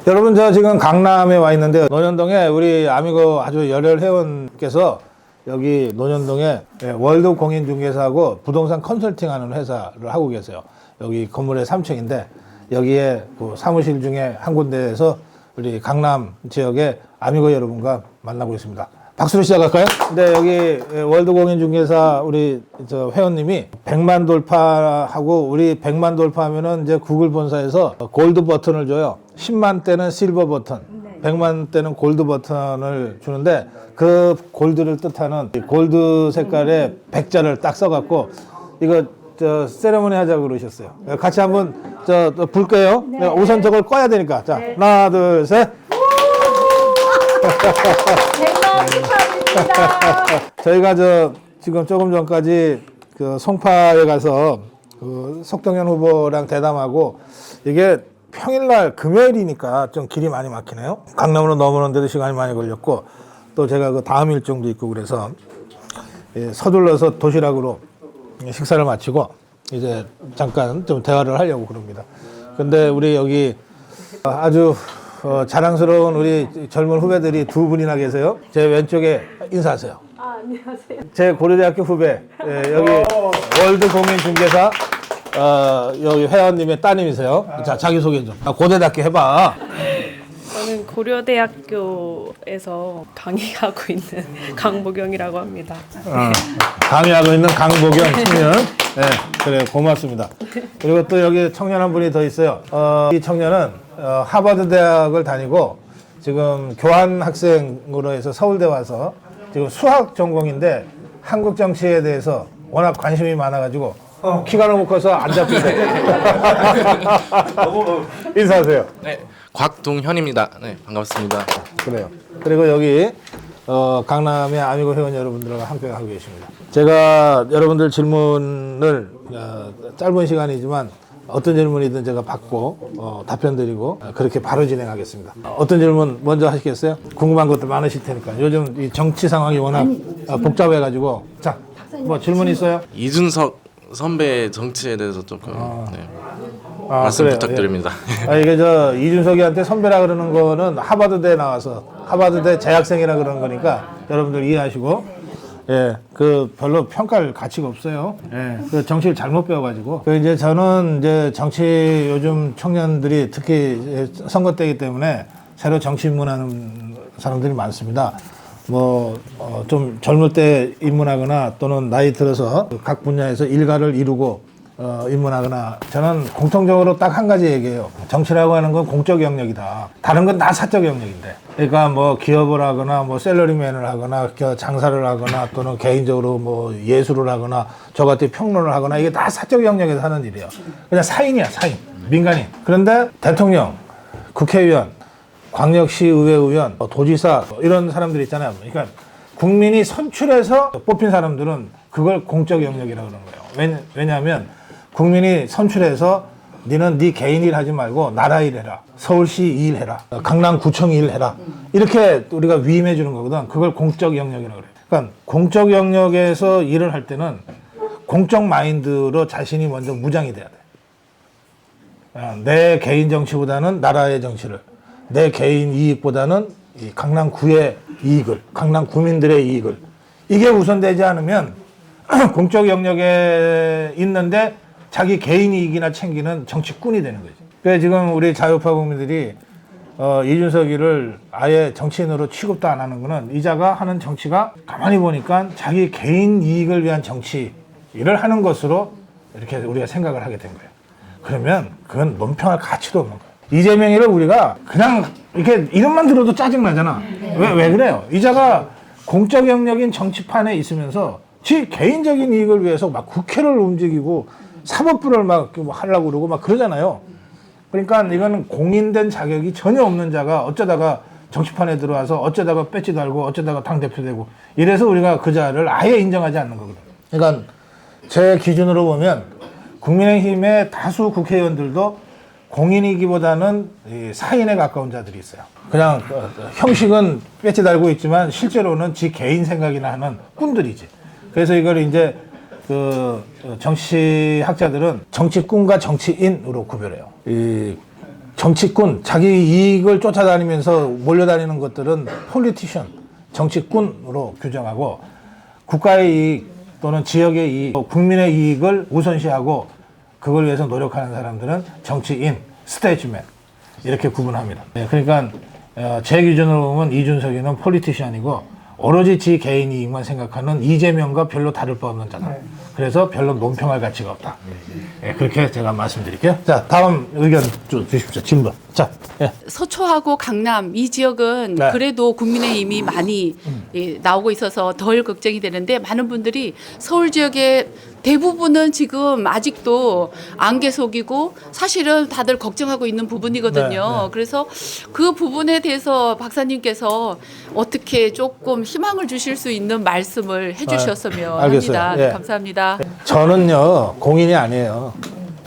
여러분, 저 지금 강남에 와 있는데 논현동에 우리 아미고 아주 열혈 회원께서 여기 논현동에 월드 공인중개사하고 부동산 컨설팅하는 회사를 하고 계세요. 여기 건물의 3층인데 여기에 그 사무실 중에 한 군데에서 우리 강남 지역의 아미고 여러분과 만나고 있습니다. 박수로 시작할까요? 네, 여기 월드공인중개사 우리 저 회원님이 100만 돌파하고, 우리 100만 돌파하면은 이제 구글 본사에서 골드 버튼을 줘요. 10만 대는 실버 버튼, 100만 대는 골드 버튼을 주는데, 그 골드를 뜻하는 골드 색깔의 백자를 딱 써갖고 이거 저 세레모니 하자고 그러셨어요. 같이 한번 저 볼게요. 네. 우선 저걸 꺼야 되니까. 자, 네. 하나, 둘, 셋. 백만 축하드립니다. 저희가 저 지금 조금 전까지 그 송파에 가서 그 석동현 후보랑 대담하고, 이게 평일날 금요일이니까 좀 길이 많이 막히네요. 강남으로 넘어오는데도 시간이 많이 걸렸고, 또 제가 그 다음 일정도 있고 그래서 서둘러서 도시락으로 식사를 마치고 이제 잠깐 좀 대화를 하려고 그럽니다. 근데 우리 여기 아주 자랑스러운 우리 젊은 후배들이 두 분이나 계세요. 제 왼쪽에 인사하세요. 안녕하세요. 제 고려대학교 후배, 여기 월드공인중개사 여기 회원님의 따님이세요. 자, 자기소개 좀. 고대답게 해봐. 저는 고려대학교에서 강의하고 있는 강보경이라고 합니다. 강의하고 있는 강보경 청년. 네, 그래, 고맙습니다. 그리고 또 여기 청년 한 분이 더 있어요. 이 청년은 하버드 대학을 다니고 지금 교환 학생으로 해서 서울대 와서 지금 수학 전공인데 한국 정치에 대해서 워낙 관심이 많아가지고 키가 너무 커서 안 잡히대. 인사하세요. 네, 곽동현입니다. 네, 반갑습니다. 그래요. 그리고 여기 강남의 아미고 회원 여러분들과 함께 하고 계십니다. 제가 여러분들 질문을 짧은 시간이지만 어떤 질문이든 제가 받고 답변 드리고 그렇게 바로 진행하겠습니다. 어떤 질문 먼저 하시겠어요? 궁금한 것들 많으실 테니까. 요즘 이 정치 상황이 워낙 복잡해가지고. 자, 뭐 질문 있어요? 이준석 선배의 정치에 대해서 조금 네, 말씀 그래요. 부탁드립니다. 예. 이게 저 이준석이한테 선배라 그러는 거는 하버드대 나와서 하버드대 재학생이라 그러는 거니까 여러분들 이해하시고. 예, 그 별로 평가할 가치가 없어요. 예, 그 정치를 잘못 배워가지고. 그 이제 저는 이제 정치 요즘 청년들이 특히 선거 때이기 때문에 새로 정치 입문하는 사람들이 많습니다. 뭐 좀 젊을 때 입문하거나 또는 나이 들어서 각 분야에서 일가를 이루고 입문하거나, 저는 공통적으로 딱 한 가지 얘기해요. 정치라고 하는 건 공적 영역이다. 다른 건 다 사적 영역인데. 그러니까 뭐 기업을 하거나 뭐 셀러리맨을 하거나 장사를 하거나 또는 개인적으로 뭐 예술을 하거나 저 같은 평론을 하거나, 이게 다 사적 영역에서 하는 일이에요. 그냥 사인이야, 사인. 민간인. 그런데 대통령, 국회의원, 광역시 의회의원, 도지사 이런 사람들이 있잖아요. 그러니까 국민이 선출해서 뽑힌 사람들은 그걸 공적 영역이라고 그러는 거예요. 왜냐하면 국민이 선출해서 너는 네 개인 일 하지 말고 나라 일 해라, 서울시 일 해라, 강남구청 일 해라, 이렇게 우리가 위임해 주는 거거든. 그걸 공적 영역이라고 그래요. 그러니까 공적 영역에서 일을 할 때는 공적 마인드로 자신이 먼저 무장이 돼야 돼. 내 개인 정치보다는 나라의 정치를, 내 개인 이익보다는 이 강남구의 이익을, 강남 구민들의 이익을, 이게 우선되지 않으면 공적 영역에 있는데 자기 개인 이익이나 챙기는 정치꾼이 되는 거지. 그래서 지금 우리 자유파 국민들이 이준석이를 아예 정치인으로 취급도 안 하는 거는, 이자가 하는 정치가 가만히 보니까 자기 개인 이익을 위한 정치 일을 하는 것으로 이렇게 우리가 생각을 하게 된 거예요. 그러면 그건 논평할 가치도 없는 거예요. 이재명이를 우리가 그냥 이렇게 이름만 들어도 짜증나잖아. 왜 그래요? 이자가 공적 영역인 정치판에 있으면서 지 개인적인 이익을 위해서 막 국회를 움직이고 사법부를 막 하려고 그러고 막 그러잖아요. 그러니까 이거는 공인된 자격이 전혀 없는 자가 어쩌다가 정치판에 들어와서 어쩌다가 배지 달고 어쩌다가 당대표 되고, 이래서 우리가 그 자를 아예 인정하지 않는 거거든요. 그러니까 제 기준으로 보면 국민의힘의 다수 국회의원들도 공인이기보다는 사인에 가까운 자들이 있어요. 그냥 형식은 배지 달고 있지만 실제로는 지 개인 생각이나 하는 꾼들이지. 그래서 이걸 이제 그 정치학자들은 정치꾼과 정치인으로 구별해요. 정치꾼, 자기 이익을 쫓아다니면서 몰려다니는 것들은 폴리티션, 정치꾼으로 규정하고 국가의 이익 또는 지역의 이익, 국민의 이익을 우선시하고 그걸 위해서 노력하는 사람들은 정치인, 스테이트맨 이렇게 구분합니다. 네, 그러니까 제 기준으로 보면 이준석이는 폴리티션이고 오로지 지 개인 이익만 생각하는 이재명과 별로 다를 바 없는 자다. 그래서 별로 논평할 가치가 없다. 예, 그렇게 제가 말씀드릴게요. 자, 다음 의견 주십시오. 질문. 자, 예. 서초하고 강남 이 지역은 네. 그래도 국민의힘이 많이 나오고 있어서 덜 걱정이 되는데 많은 분들이 서울 지역의 대부분은 지금 아직도 안개 속이고 사실은 다들 걱정하고 있는 부분이거든요. 네, 네. 그래서 그 부분에 대해서 박사님께서 어떻게 조금 희망을 주실 수 있는 말씀을 해주셨으면 알겠어요. 합니다. 예. 감사합니다. 저는요, 공인이 아니에요.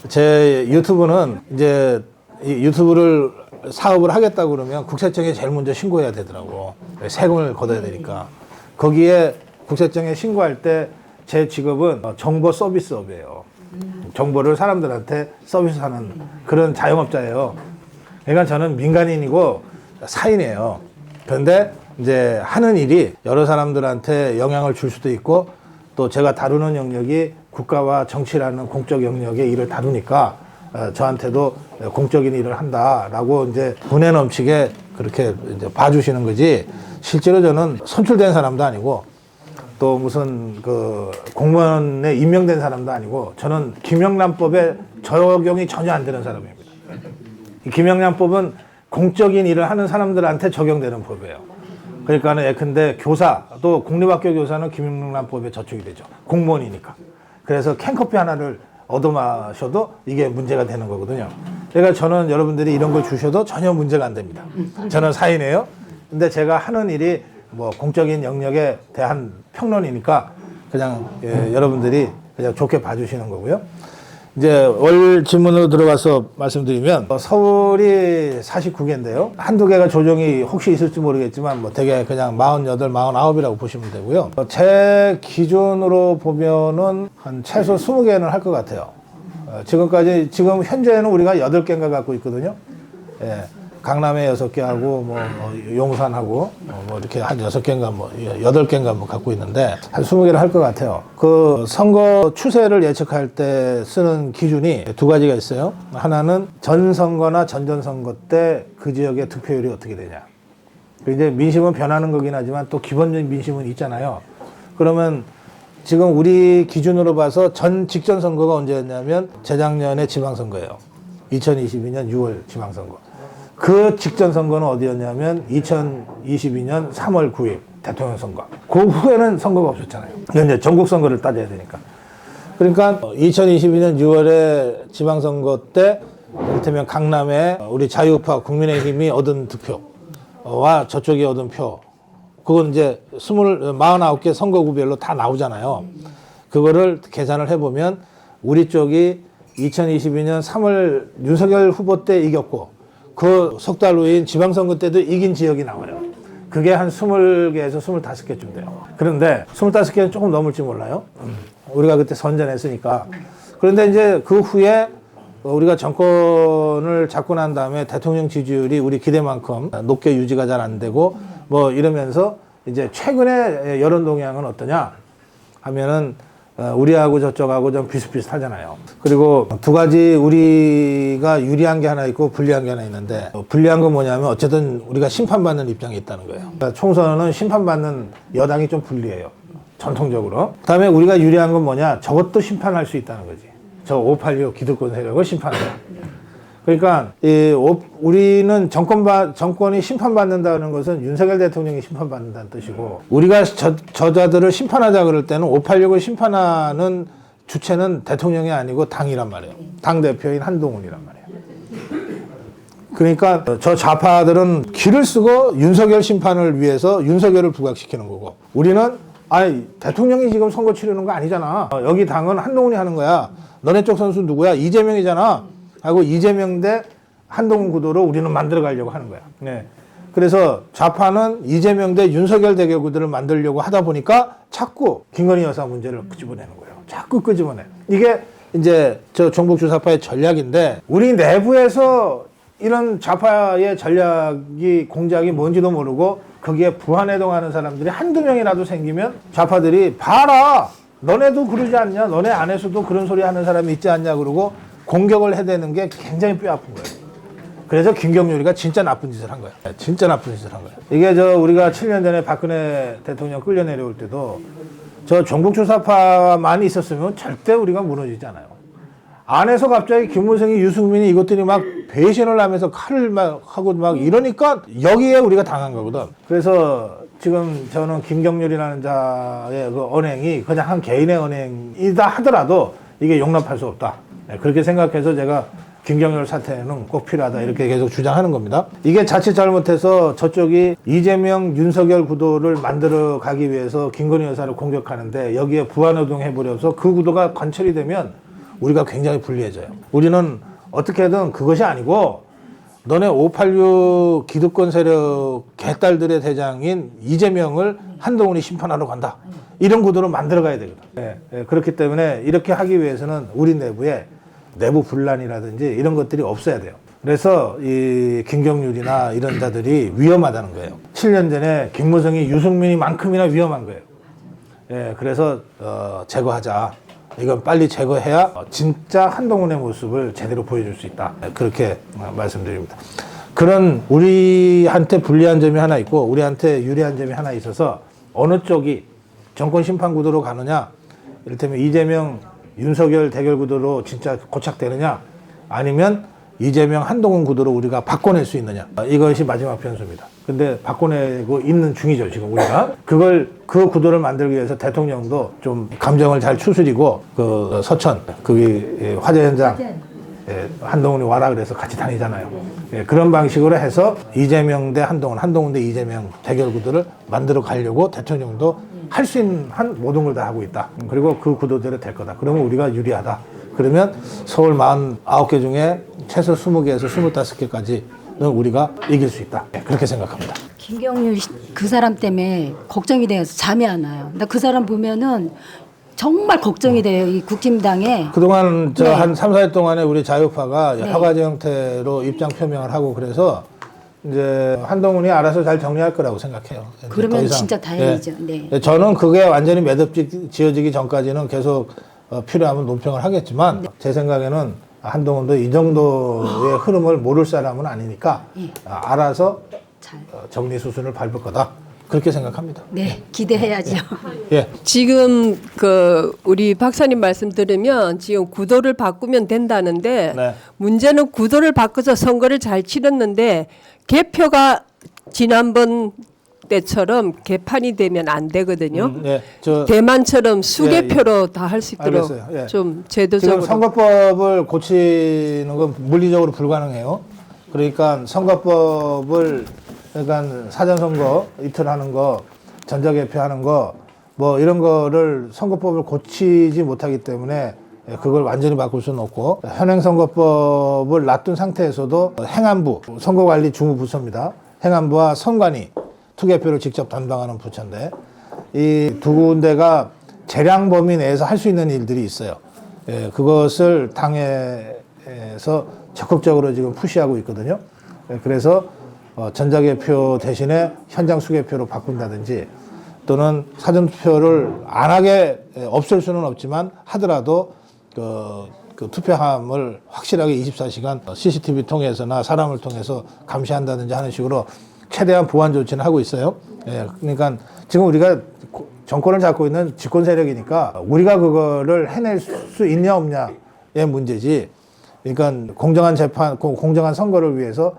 제 유튜브는 이제 이 유튜브를 사업을 하겠다고 그러면 국세청에 제일 먼저 신고해야 되더라고. 세금을 걷어야 되니까. 거기에 국세청에 신고할 때 제 직업은 정보 서비스업이에요. 정보를 사람들한테 서비스하는 그런 자영업자예요. 그러니까 저는 민간인이고 사인이에요. 그런데 이제 하는 일이 여러 사람들한테 영향을 줄 수도 있고 또 제가 다루는 영역이 국가와 정치라는 공적 영역의 일을 다루니까 저한테도 공적인 일을 한다라고 이제 분에 넘치게 그렇게 이제 봐주시는 거지. 실제로 저는 선출된 사람도 아니고 또 무슨 그 공무원에 임명된 사람도 아니고 저는 김영란법에 적용이 전혀 안 되는 사람입니다. 이 김영란법은 공적인 일을 하는 사람들한테 적용되는 법이에요. 그러니까는 예컨대 교사도 공립학교 교사는 김영란법에 저촉이 되죠. 공무원이니까. 그래서 캔커피 하나를 얻어 마셔도 이게 문제가 되는 거거든요. 그러니까 저는 여러분들이 이런 걸 주셔도 전혀 문제가 안 됩니다. 저는 사인이에요. 근데 제가 하는 일이 뭐 공적인 영역에 대한 평론이니까 그냥 여러분들이 그냥 좋게 봐주시는 거고요. 이제 월 질문으로 들어가서 말씀드리면 서울이 49개인데요. 한두 개가 조정이 혹시 있을지 모르겠지만 뭐 되게 그냥 48, 49이라고 보시면 되고요. 제 기준으로 보면은 한 최소 20개는 할 것 같아요. 지금 현재는 우리가 8개인가 갖고 있거든요. 예. 강남에 6개 하고 뭐 용산하고 뭐 이렇게 한 6개인가 뭐 8개인가 뭐 갖고 있는데 한 20개를 할 것 같아요. 그 선거 추세를 예측할 때 쓰는 기준이 두 가지가 있어요. 하나는 전선거나 전전선거 때 그 지역의 득표율이 어떻게 되냐. 이제 민심은 변하는 거긴 하지만 또 기본적인 민심은 있잖아요. 그러면 지금 우리 기준으로 봐서 직전 선거가 언제였냐면 재작년에 지방선거예요. 2022년 6월 지방선거. 그 직전 선거는 어디였냐면 2022년 3월 9일 대통령 선거. 그 후에는 선거가 없었잖아요. 이제 전국 선거를 따져야 되니까. 그러니까 2022년 6월에 지방선거 때 이를테면 강남에 우리 자유우파 국민의힘이 얻은 득표와 저쪽이 얻은 표. 그건 이제 49개 선거구별로 다 나오잖아요. 그거를 계산을 해보면 우리 쪽이 2022년 3월 윤석열 후보 때 이겼고 그 석 달 후인 지방선거 때도 이긴 지역이 나와요. 그게 한 20개에서 25개쯤 돼요. 그런데 25개는 조금 넘을지 몰라요. 우리가 그때 선전했으니까. 그런데 이제 그 후에 우리가 정권을 잡고 난 다음에 대통령 지지율이 우리 기대만큼 높게 유지가 잘 안 되고 뭐 이러면서 이제 최근에 여론 동향은 어떠냐 하면은 우리하고 저쪽하고 좀 비슷비슷하잖아요. 그리고 두 가지 우리가 유리한 게 하나 있고 불리한 게 하나 있는데 불리한 건 뭐냐면 어쨌든 우리가 심판받는 입장에 있다는 거예요. 그러니까 총선은 심판받는 여당이 좀 불리해요. 전통적으로. 그다음에 우리가 유리한 건 뭐냐? 저것도 심판할 수 있다는 거지. 저 586 기득권 세력을 심판해요. 그러니까 우리는 정권이 심판받는다는 것은 윤석열 대통령이 심판받는다는 뜻이고 우리가 저자들을 심판하자 그럴 때는 586을 심판하는 주체는 대통령이 아니고 당이란 말이에요. 당대표인 한동훈이란 말이에요. 그러니까 저 좌파들은 기를 쓰고 윤석열 심판을 위해서 윤석열을 부각시키는 거고 우리는 대통령이 지금 선거 치르는 거 아니잖아. 여기 당은 한동훈이 하는 거야. 너네 쪽 선수 누구야? 이재명이잖아. 하고 이재명 대 한동훈 구도로 우리는 만들어 가려고 하는 거야. 네. 그래서 좌파는 이재명 대 윤석열 대결 구도를 만들려고 하다 보니까 자꾸 김건희 여사 문제를 끄집어내는 거예요. 자꾸 끄집어내. 이게 이제 저 종북 주사파의 전략인데 우리 내부에서 이런 좌파의 전략이 공작이 뭔지도 모르고 거기에 부안해동하는 사람들이 한두 명이라도 생기면 좌파들이 봐라 너네도 그러지 않냐 너네 안에서도 그런 소리 하는 사람이 있지 않냐 그러고 공격을 해대는 게 굉장히 뼈아픈 거예요. 그래서 김경률이가 진짜 나쁜 짓을 한 거야. 진짜 나쁜 짓을 한 거야. 이게 우리가 7년 전에 박근혜 대통령 끌려 내려올 때도 저 종북주사파만 있었으면 절대 우리가 무너지지 않아요. 안에서 갑자기 김무성이 유승민이 이것들이 막 배신을 하면서 칼을 막 하고 막 이러니까 여기에 우리가 당한 거거든. 그래서 지금 저는 김경률이라는 자의 그 언행이 그냥 한 개인의 언행이다 하더라도 이게 용납할 수 없다. 그렇게 생각해서 제가 김경률 사퇴는 꼭 필요하다 이렇게 계속 주장하는 겁니다. 이게 자칫 잘못해서 저쪽이 이재명, 윤석열 구도를 만들어 가기 위해서 김건희 여사를 공격하는데 여기에 부안노동 해버려서 그 구도가 관철이 되면 우리가 굉장히 불리해져요. 우리는 어떻게든 그것이 아니고 너네 586 기득권 세력 개딸들의 대장인 이재명을 한동훈이 심판하러 간다. 이런 구도로 만들어 가야 되거든. 그렇기 때문에 이렇게 하기 위해서는 우리 내부에 내부 분란이라든지 이런 것들이 없어야 돼요. 그래서 이 김경률이나 이런 자들이 위험하다는 거예요. 7년 전에 김무성이 유승민이만큼이나 위험한 거예요. 그래서 제거하자. 이건 빨리 제거해야 진짜 한동훈의 모습을 제대로 보여줄 수 있다. 그렇게 말씀드립니다. 그런 우리한테 불리한 점이 하나 있고 우리한테 유리한 점이 하나 있어서 어느 쪽이 정권 심판 구도로 가느냐, 이를테면 이재명, 윤석열 대결 구도로 진짜 고착되느냐, 아니면 이재명, 한동훈 구도로 우리가 바꿔낼 수 있느냐, 이것이 마지막 변수입니다. 근데 바꿔내고 있는 중이죠, 지금 우리가. 그 구도를 만들기 위해서 대통령도 좀 감정을 잘 추스리고, 그 서천, 거기 화재 현장, 한동훈이 와라 그래서 같이 다니잖아요. 그런 방식으로 해서 이재명 대 한동훈, 한동훈 대 이재명 대결 구도를 만들어 가려고 대통령도 할 수 있는 한 모든 걸 다 하고 있다. 그리고 그 구도대로 될 거다. 그러면 우리가 유리하다. 그러면 서울 49개 중에 최소 20개에서 25개까지는 우리가 이길 수 있다. 그렇게 생각합니다. 김경률 그 사람 때문에 걱정이 돼서 잠이 안 와요. 나 그 사람 보면은 정말 걱정이 돼요. 이 국힘당에. 그동안 네. 한 3, 4일 동안에 우리 자유파가 허가제 형태로 입장 표명을 하고 그래서 이제 한동훈이 알아서 잘 정리할 거라고 생각해요. 그러면 더 이상, 진짜 다행이죠. 네. 저는 그게 완전히 매듭 지어지기 전까지는 계속 필요하면 논평을 하겠지만 제 생각에는 한동훈도 이 정도의 흐름을 모를 사람은 아니니까 알아서 잘. 정리 수순을 밟을 거다. 그렇게 생각합니다. 네, 기대해야죠. 예. 지금 우리 박사님 말씀 들으면 지금 구도를 바꾸면 된다는데 네. 문제는 구도를 바꿔서 선거를 잘 치렀는데 개표가 지난번 때처럼 개판이 되면 안 되거든요. 예. 대만처럼 수개표로 다 할 수 있도록 알겠어요. 예. 좀 지금 제도적으로. 선거법을 고치는 건 물리적으로 불가능해요. 그러니까 선거법을 그러니까 사전선거 이틀 하는 거, 전자개표하는 거, 뭐 이런 거를 선거법을 고치지 못하기 때문에 그걸 완전히 바꿀 수는 없고, 현행선거법을 놔둔 상태에서도 행안부, 선거관리 주무부처입니다. 행안부와 선관위, 투개표를 직접 담당하는 부처인데 이 두 군데가 재량 범위 내에서 할 수 있는 일들이 있어요. 그것을 당에서 적극적으로 지금 푸시하고 있거든요. 그래서 전자개표 대신에 현장 수개표로 바꾼다든지 또는 사전투표를 안 하게 없앨 수는 없지만 하더라도 그 투표함을 확실하게 24시간 CCTV 통해서나 사람을 통해서 감시한다든지 하는 식으로 최대한 보완 조치는 하고 있어요. 그러니까 지금 우리가 정권을 잡고 있는 집권 세력이니까 우리가 그거를 해낼 수 있냐 없냐의 문제지. 그러니까 공정한 재판, 공정한 선거를 위해서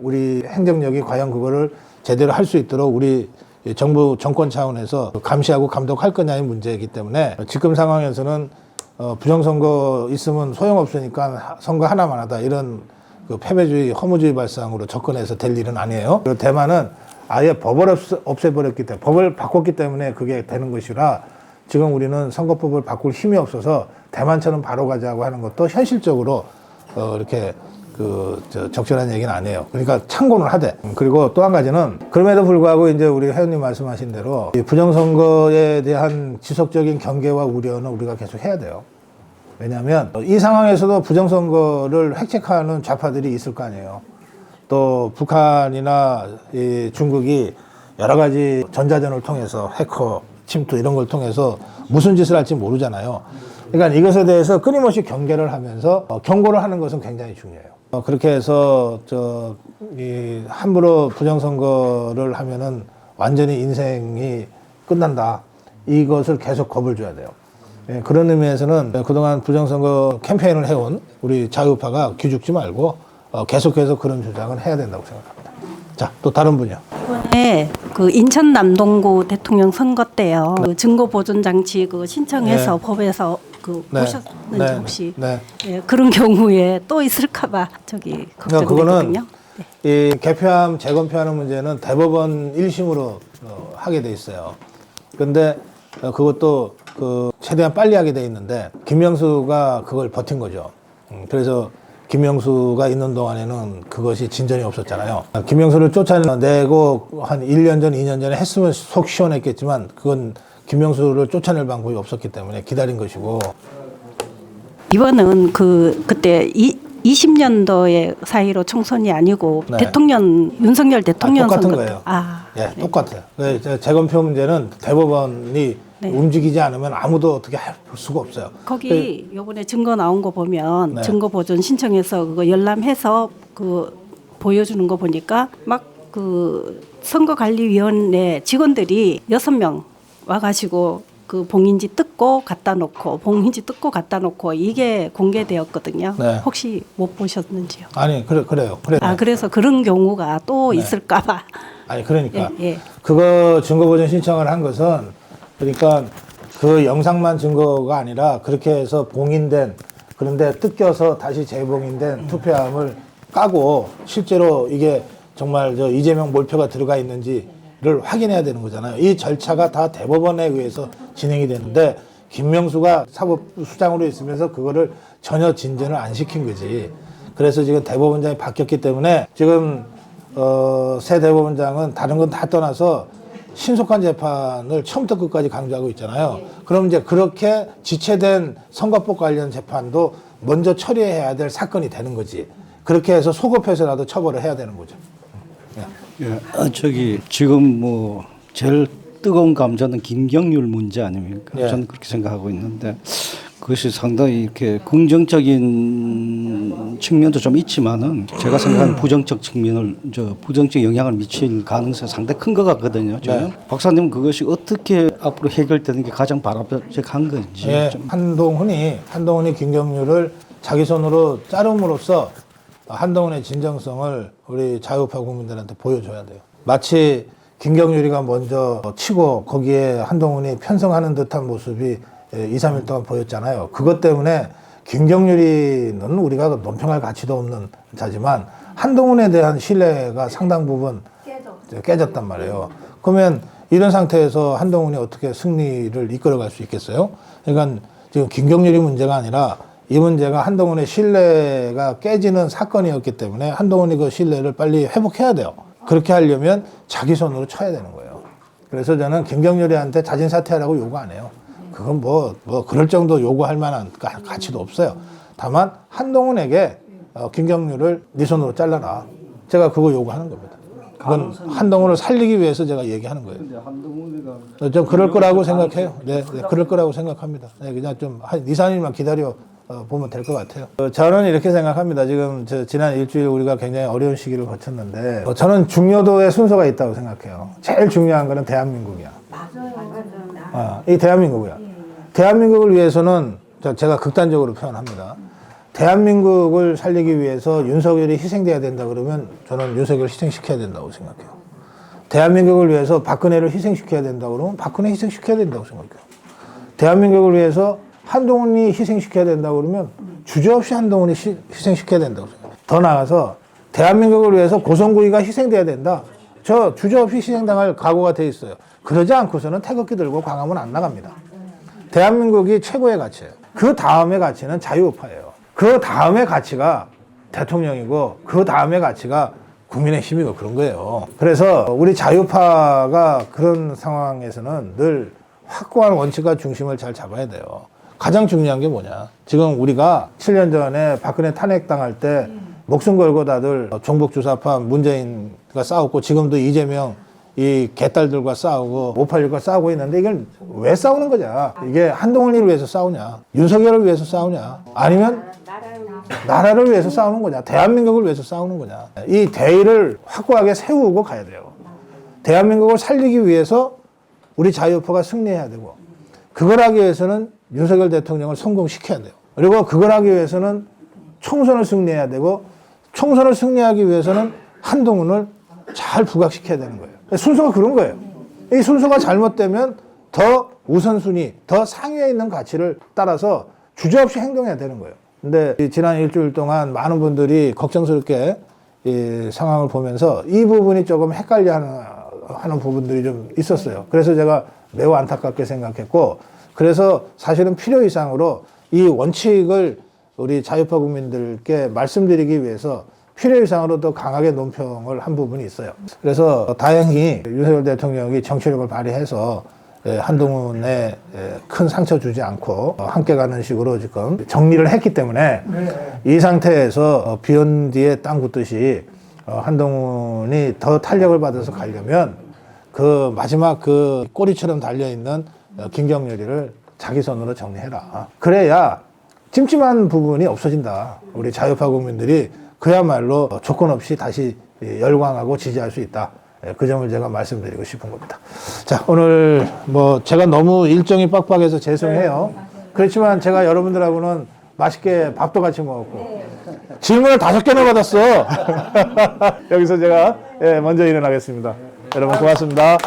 우리 행정력이 과연 그거를 제대로 할 수 있도록 우리 정부 정권 차원에서 감시하고 감독할 거냐의 문제이기 때문에 지금 상황에서는 부정선거 있으면 소용없으니까 선거 하나만 하다 이런 그 패배주의 허무주의 발상으로 접근해서 될 일은 아니에요. 그리고 대만은 아예 법을 없애버렸기 때문에 법을 바꿨기 때문에 그게 되는 것이라 지금 우리는 선거법을 바꿀 힘이 없어서 대만처럼 바로 가자고 하는 것도 현실적으로 이렇게 적절한 얘기는 아니에요. 그러니까 참고는 하되. 그리고 또 한 가지는 그럼에도 불구하고 이제 우리 회원님 말씀하신 대로 이 부정선거에 대한 지속적인 경계와 우려는 우리가 계속 해야 돼요. 왜냐하면 이 상황에서도 부정선거를 획책하는 좌파들이 있을 거 아니에요. 또 북한이나 이 중국이 여러 가지 전자전을 통해서 해커, 침투 이런 걸 통해서 무슨 짓을 할지 모르잖아요. 그러니까 이것에 대해서 끊임없이 경계를 하면서 경고를 하는 것은 굉장히 중요해요. 그렇게 해서 함부로 부정선거를 하면은 완전히 인생이 끝난다. 이것을 계속 겁을 줘야 돼요. 예, 그런 의미에서는 그동안 부정선거 캠페인을 해온 우리 자유파가 기죽지 말고 계속해서 그런 주장을 해야 된다고 생각합니다. 자, 또 다른 분이요. 이번에 그 인천 남동구 대통령 선거 때요. 그 증거 보존 장치 그 신청해서 네. 법에서 그 네. 보셨는지 네. 혹시 네. 예, 그런 경우에 또 있을까봐 저기 그거는 걱정되거든요. 이 개표함 재검표하는 문제는 대법원 1심으로 하게 돼 있어요. 근데 그것도 최대한 빨리 하게 돼 있는데 김명수가 그걸 버틴 거죠. 그래서 김명수가 있는 동안에는 그것이 진전이 없었잖아요. 김명수를 쫓아내고 한 1년 전, 2년 전에 했으면 속 시원했겠지만 그건 김명수를 쫓아낼 방법이 없었기 때문에 기다린 것이고. 이번은 그때 20년도의 사이로 총선이 아니고 네. 대통령 윤석열 대통령 똑같은 선거 거예요. 아, 예, 네. 똑같아요. 재검표 문제는 대법원이 네. 움직이지 않으면 아무도 어떻게 할 수가 없어요. 거기 요번에 증거 나온 거 보면 네. 증거 보존 신청해서 그거 열람해서 그 보여주는 거 보니까 막 그 선거관리위원회 직원들이 6명 와가지고 그 봉인지 뜯고 갖다 놓고 봉인지 뜯고 갖다 놓고 이게 공개되었거든요. 네. 혹시 못 보셨는지요? 아니 그래요. 아 그래서 그런 경우가 또 있을까봐. 아니 그러니까 예. 그거 증거보존 신청을 한 것은 그러니까 그 영상만 증거가 아니라 그렇게 해서 봉인된 그런데 뜯겨서 다시 재봉인된 투표함을 까고 실제로 이게 정말 이재명 몰표가 들어가 있는지를 확인해야 되는 거잖아요. 이 절차가 다 대법원에 의해서 진행이 되는데 김명수가 사법수장으로 있으면서 그거를 전혀 진전을 안 시킨 거지. 그래서 지금 대법원장이 바뀌었기 때문에 지금 새 대법원장은 다른 건 다 떠나서 신속한 재판을 처음부터 끝까지 강조하고 있잖아요. 그럼 이제 그렇게 지체된 선거법 관련 재판도 먼저 처리해야 될 사건이 되는 거지. 그렇게 해서 소급해서라도 처벌을 해야 되는 거죠. 예, 지금 뭐 제일 뜨거운 감자는 김경률 문제 아닙니까? 예. 저는 그렇게 생각하고 있는데 그것이 상당히 이렇게 긍정적인 측면도 좀 있지만은 제가 생각하는 부정적 측면을 부정적 영향을 미칠 가능성이 상당히 큰 것 같거든요. 저는 네. 박사님 그것이 어떻게 앞으로 해결되는 게 가장 바람직한 건지. 예, 좀. 한동훈이 김경률을 자기 손으로 자름으로써 한동훈의 진정성을 우리 자유파 국민들한테 보여줘야 돼요. 마치 김경률이가 먼저 치고 거기에 한동훈이 편성하는 듯한 모습이 2, 3일 동안 보였잖아요. 그것 때문에 김경률이는 우리가 논평할 가치도 없는 자지만 한동훈에 대한 신뢰가 상당 부분 깨졌단 말이에요. 그러면 이런 상태에서 한동훈이 어떻게 승리를 이끌어갈 수 있겠어요? 그러니까 지금 김경률이 문제가 아니라 이 문제가 한동훈의 신뢰가 깨지는 사건이었기 때문에 한동훈이 그 신뢰를 빨리 회복해야 돼요. 그렇게 하려면 자기 손으로 쳐야 되는 거예요. 그래서 저는 김경률이한테 자진 사퇴하라고 요구 안 해요. 그건 뭐 그럴 정도 요구할 만한 가치도 없어요. 다만 한동훈에게 김경률을 네 손으로 잘라라. 제가 그거 요구하는 겁니다. 그건 한동훈을 살리기 위해서 제가 얘기하는 거예요. 좀 그럴 거라고 생각해요. 네, 그럴 거라고 생각합니다. 네, 그냥 좀 한 2, 3일만 기다려 보면 될 것 같아요. 저는 이렇게 생각합니다. 지금 지난 일주일 우리가 굉장히 어려운 시기를 거쳤는데 저는 중요도의 순서가 있다고 생각해요. 제일 중요한 거는 대한민국이야. 이 대한민국이야. 대한민국을 위해서는 제가 극단적으로 표현합니다. 대한민국을 살리기 위해서 윤석열이 희생돼야 된다 그러면 저는 윤석열을 희생시켜야 된다고 생각해요. 대한민국을 위해서 박근혜를 희생시켜야 된다 그러면 박근혜 희생시켜야 된다고 생각해요. 대한민국을 위해서 한동훈이 희생시켜야 된다고 그러면 주저없이 한동훈이 희생시켜야 된다고 생각해요. 더 나아가서 대한민국을 위해서 고성구이가 희생돼야 된다. 저 주저없이 희생당할 각오가 돼 있어요. 그러지 않고서는 태극기 들고 광화문 안 나갑니다. 대한민국이 최고의 가치예요. 그 다음의 가치는 자유우파예요. 그 다음의 가치가 대통령이고 그 다음의 가치가 국민의 힘이고 그런 거예요. 그래서 우리 자유파가 그런 상황에서는 늘 확고한 원칙과 중심을 잘 잡아야 돼요. 가장 중요한 게 뭐냐. 지금 우리가 7년 전에 박근혜 탄핵당할 때 목숨 걸고 다들 종북주사파 문재인과 싸웠고 지금도 이재명 이 개딸들과 싸우고 586과 싸우고 있는데 이걸 왜 싸우는 거냐. 이게 한동훈을 위해서 싸우냐. 윤석열을 위해서 싸우냐. 아니면 나라를 위해서 싸우는 거냐. 대한민국을 위해서 싸우는 거냐. 이 대의를 확고하게 세우고 가야 돼요. 대한민국을 살리기 위해서 우리 자유파가 승리해야 되고 그걸 하기 위해서는 윤석열 대통령을 성공시켜야 돼요. 그리고 그걸 하기 위해서는 총선을 승리해야 되고 총선을 승리하기 위해서는 한동훈을 잘 부각시켜야 되는 거예요. 순서가 그런 거예요. 이 순서가 잘못되면 더 우선순위, 더 상위에 있는 가치를 따라서 주저없이 행동해야 되는 거예요. 근데 지난 일주일 동안 많은 분들이 걱정스럽게 이 상황을 보면서 이 부분이 조금 헷갈려 하는 부분들이 좀 있었어요. 그래서 제가 매우 안타깝게 생각했고, 그래서 사실은 필요 이상으로 이 원칙을 우리 자유파 국민들께 말씀드리기 위해서 필요 이상으로 더 강하게 논평을 한 부분이 있어요. 그래서 다행히 윤석열 대통령이 정치력을 발휘해서 한동훈에 큰 상처 주지 않고 함께 가는 식으로 지금 정리를 했기 때문에 이 상태에서 비온 뒤에 땅 굳듯이 한동훈이 더 탄력을 받아서 가려면 그 마지막 그 꼬리처럼 달려있는 김경렬이를 자기 손으로 정리해라. 그래야 찜찜한 부분이 없어진다. 우리 자유파 국민들이 그야말로 조건 없이 다시 열광하고 지지할 수 있다. 그 점을 제가 말씀드리고 싶은 겁니다. 자, 오늘 뭐 제가 너무 일정이 빡빡해서 죄송해요. 그렇지만 제가 여러분들하고는 맛있게 밥도 같이 먹었고 질문을 5개나 받았어. 여기서 제가 먼저 일어나겠습니다. 여러분 고맙습니다.